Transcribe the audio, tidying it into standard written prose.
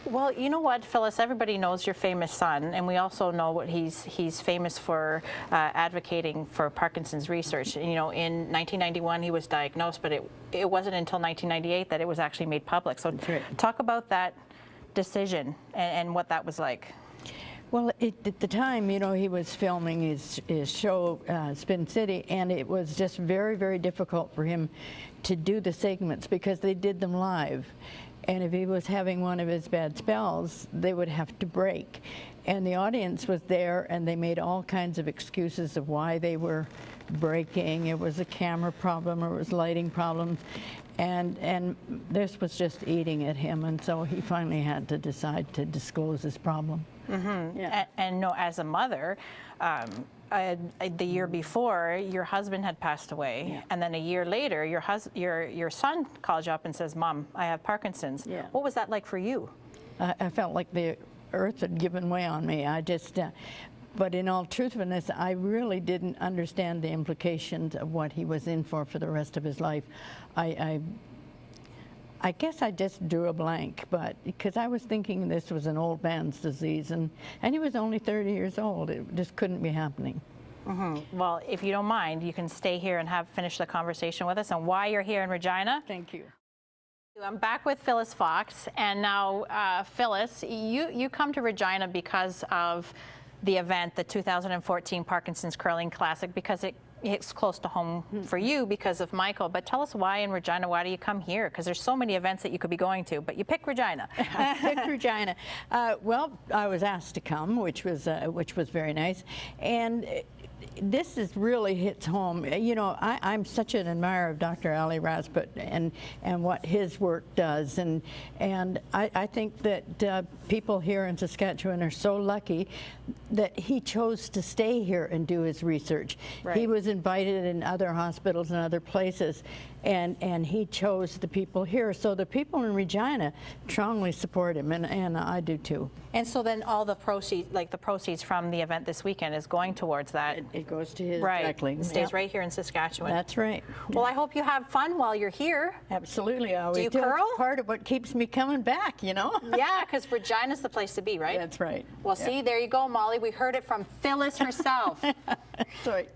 Well, you know what, Phyllis, everybody knows your famous son, and we also know what he's famous for advocating for Parkinson's research. You know, in 1991 he was diagnosed, but it wasn't until 1998 that it was actually made public. So talk about that decision and what that was like. Well, at the time, you know, he was filming his show, Spin City, and it was just very, very difficult for him to do the segments because they did them live. And if he was having one of his bad spells, they would have to break. And the audience was there, and they made all kinds of excuses of why they were breaking. It was a camera problem, or it was lighting problems. And this was just eating at him, and so he finally had to decide to disclose his problem. Mm-hmm. Yeah. And no, as a mother, the year before, your husband had passed away, yeah. And then a year later, your son calls you up and says, "Mom, I have Parkinson's." Yeah. What was that like for you? I felt like the earth had given way on me. I just, but in all truthfulness, I really didn't understand the implications of what he was in for the rest of his life. I guess I just drew a blank, but because I was thinking this was an old man's disease, and he was only 30 years old. It just couldn't be happening. Mm-hmm. Well, if you don't mind, you can stay here and finish the conversation with us and why you're here in Regina. Thank you. I'm back with Phyllis Fox, and now Phyllis, you come to Regina because of the event, the 2014 Parkinson's Curling Classic, because it's close to home for you because of Michael. But tell us why in Regina, why do you come here? Because there's so many events that you could be going to, but you picked Regina. I picked Regina. Well, I was asked to come, which was very nice. And this really hits home. You know, I'm such an admirer of Dr. Ali Rasput and what his work does, and I think that people here in Saskatchewan are so lucky that he chose to stay here and do his research. Right. He was invited in other hospitals and other places, and he chose the people here. So the people in Regina strongly support him, and I do too. And so then all the proceeds, like the proceeds from the event this weekend, is going towards that. It goes to his directly. It stays right here in Saskatchewan. That's right. Well, I hope you have fun while you're here. Absolutely. Do you curl? It's part of what keeps me coming back, you know? Yeah, because Regina's the place to be, right? That's right. Well, see, there you go, Molly. We heard it from Phyllis herself. That's right.